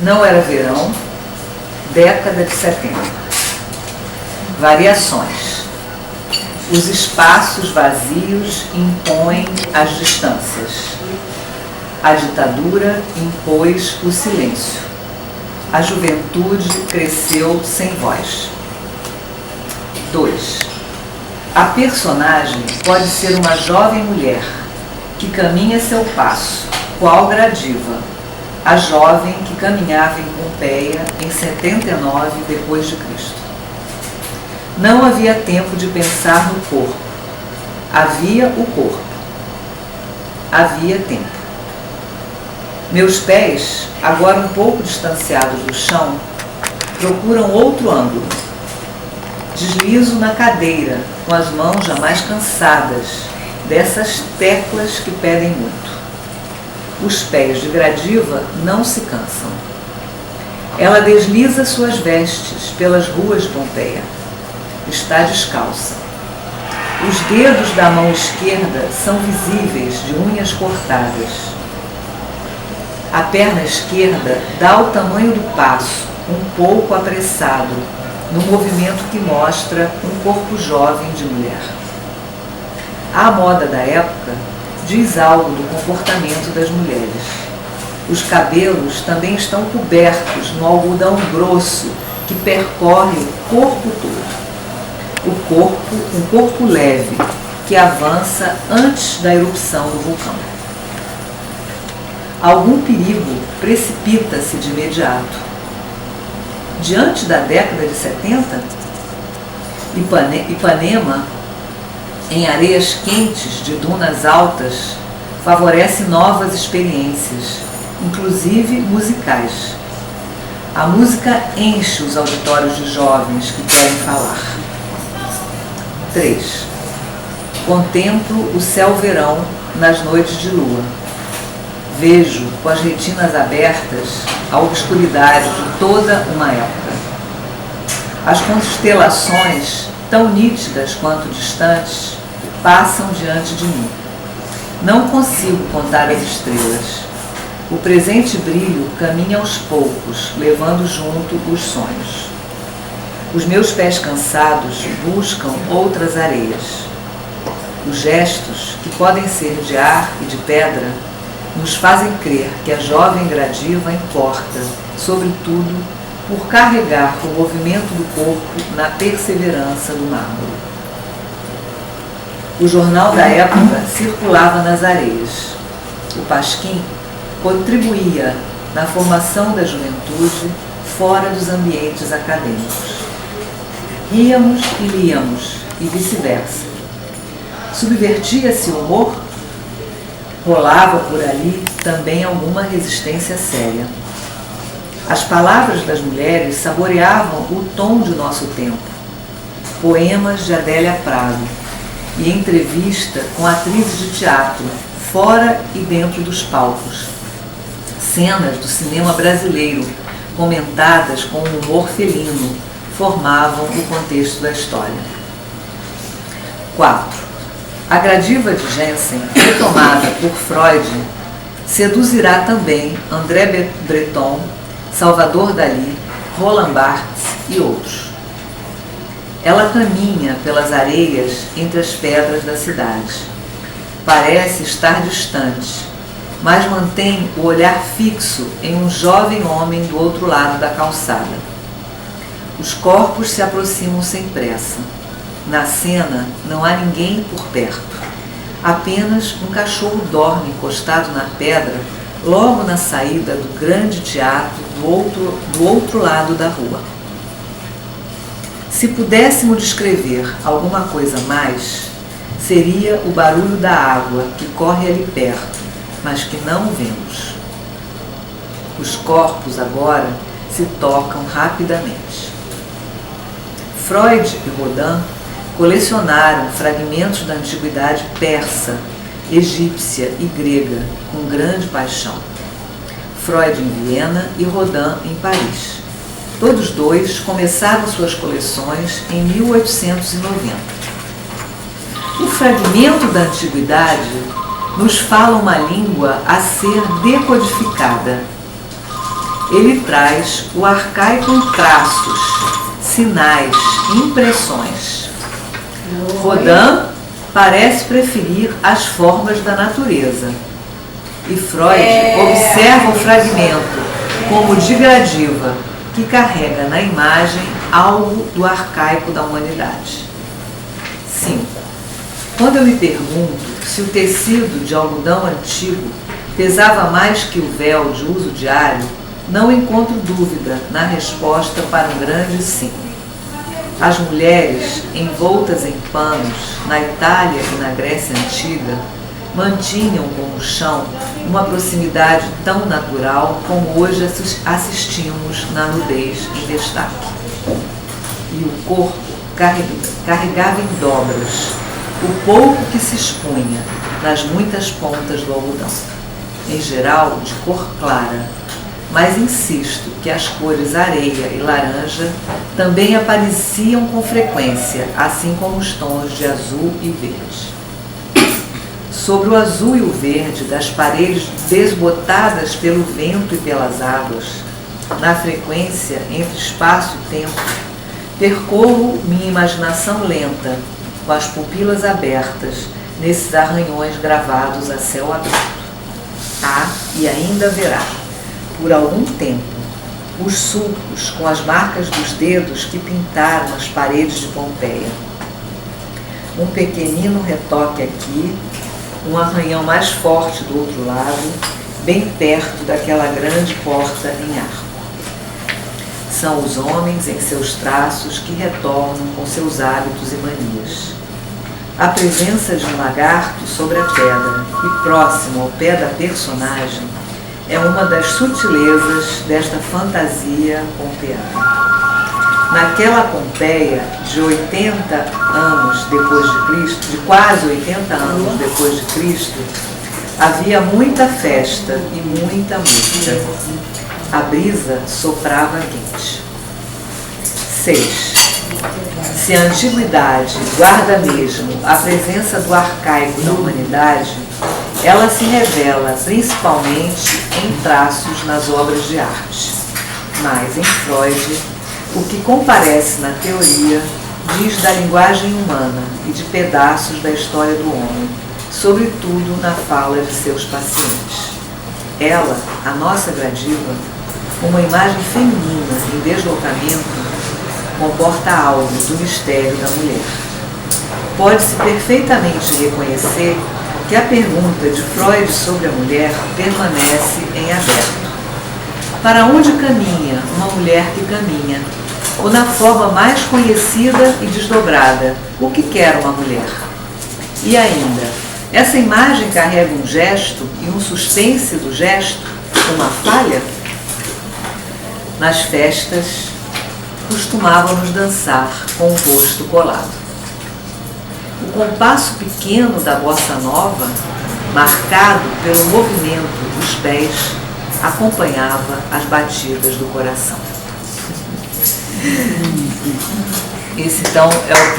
Não era verão, década de 70. Variações. Os espaços vazios impõem as distâncias. A ditadura impôs o silêncio. A juventude cresceu sem voz. 2. A personagem pode ser uma jovem mulher que caminha seu passo, qual Gradiva, a jovem que caminhava em Pompeia em 79 d.C. Não havia tempo de pensar no corpo. Havia o corpo. Havia tempo. Meus pés, agora um pouco distanciados do chão, procuram outro ângulo. Deslizo na cadeira, com as mãos jamais cansadas, dessas teclas que pedem muito. Os pés de Gradiva não se cansam. Ela desliza suas vestes pelas ruas de Pompeia. Está descalça. Os dedos da mão esquerda são visíveis de unhas cortadas. A perna esquerda dá o tamanho do passo, um pouco apressado, no movimento que mostra um corpo jovem de mulher. A moda da época diz algo do comportamento das mulheres. Os cabelos também estão cobertos no algodão grosso que percorre o corpo todo. Um corpo leve, que avança antes da erupção do vulcão. Algum perigo precipita-se de imediato. Diante da década de 70, Ipanema, em areias quentes de dunas altas, favorece novas experiências, inclusive musicais. A música enche os auditórios de jovens que querem falar. 3. Contemplo o céu-verão nas noites de lua. Vejo, com as retinas abertas, a obscuridade de toda uma época. As constelações, tão nítidas quanto distantes, passam diante de mim. Não consigo contar as estrelas. O presente brilho caminha aos poucos, levando junto os sonhos. Os meus pés cansados buscam outras areias. Os gestos, que podem ser de ar e de pedra, nos fazem crer que a jovem Gradiva importa, sobretudo, por carregar o movimento do corpo na perseverança do mármore. O jornal da época circulava nas areias. O Pasquim contribuía na formação da juventude fora dos ambientes acadêmicos. Ríamos e líamos, e vice-versa. Subvertia-se o humor? Rolava por ali também alguma resistência séria. As palavras das mulheres saboreavam o tom de nosso tempo. Poemas de Adélia Prado e entrevista com atrizes de teatro, fora e dentro dos palcos. Cenas do cinema brasileiro, comentadas com um humor felino, formavam o contexto da história. 4. A Gradiva de Jensen, retomada por Freud, seduzirá também André Breton, Salvador Dalí, Roland Barthes e outros. Ela caminha pelas areias entre as pedras da cidade. Parece estar distante, mas mantém o olhar fixo em um jovem homem do outro lado da calçada. Os corpos se aproximam sem pressa. Na cena não há ninguém por perto. Apenas um cachorro dorme encostado na pedra, logo na saída do grande teatro do outro lado da rua. Se pudéssemos descrever alguma coisa mais, seria o barulho da água que corre ali perto, mas que não vemos. Os corpos agora se tocam rapidamente. Freud e Rodin colecionaram fragmentos da antiguidade persa, egípcia e grega com grande paixão. Freud em Viena e Rodin em Paris. Todos dois começaram suas coleções em 1890. O fragmento da antiguidade nos fala uma língua a ser decodificada. ele traz o arcaico em traços, sinais, impressões. Rodin parece preferir as formas da natureza. E Freud observa o fragmento como digradiva, que carrega na imagem algo do arcaico da humanidade. 5. Quando eu me pergunto se o tecido de algodão antigo pesava mais que o véu de uso diário, não encontro dúvida na resposta para um grande sim. As mulheres, envoltas em panos, na Itália e na Grécia Antiga, mantinham com o chão uma proximidade tão natural como hoje assistimos na nudez em destaque. E o corpo carregava em dobras o pouco que se expunha nas muitas pontas do algodão, em geral de cor clara, mas insisto que as cores areia e laranja também apareciam com frequência, assim como os tons de azul e verde. Sobre o azul e o verde das paredes desbotadas pelo vento e pelas águas, na frequência entre espaço e tempo, percorro minha imaginação lenta, com as pupilas abertas, nesses arranhões gravados a céu aberto. Há e ainda haverá, por algum tempo, os sulcos com as marcas dos dedos que pintaram as paredes de Pompeia. Um pequenino retoque aqui, um arranhão mais forte do outro lado, bem perto daquela grande porta em arco. São os homens em seus traços que retornam com seus hábitos e manias. A presença de um lagarto sobre a pedra e próximo ao pé da personagem é uma das sutilezas desta fantasia pompeana. Naquela Pompeia de 80 anos depois de Cristo, de quase 80 anos depois de Cristo, havia muita festa e muita música. A brisa soprava quente. 6. Se a antiguidade guarda mesmo a presença do arcaico da humanidade, ela se revela principalmente em traços nas obras de arte. Mas em Freud, o que comparece na teoria diz da linguagem humana e de pedaços da história do homem, sobretudo na fala de seus pacientes. Ela, a nossa gradiva, uma imagem feminina em deslocamento, comporta algo do mistério da mulher. Pode-se perfeitamente reconhecer que a pergunta de Freud sobre a mulher permanece em aberto. Para onde caminha uma mulher que caminha? Ou na forma mais conhecida e desdobrada, o que quer uma mulher? E ainda, essa imagem carrega um gesto e um suspense do gesto, uma falha? Nas festas, costumávamos dançar com o rosto colado. O compasso pequeno da bossa nova, marcado pelo movimento dos pés, acompanhava as batidas do coração. Esse então é o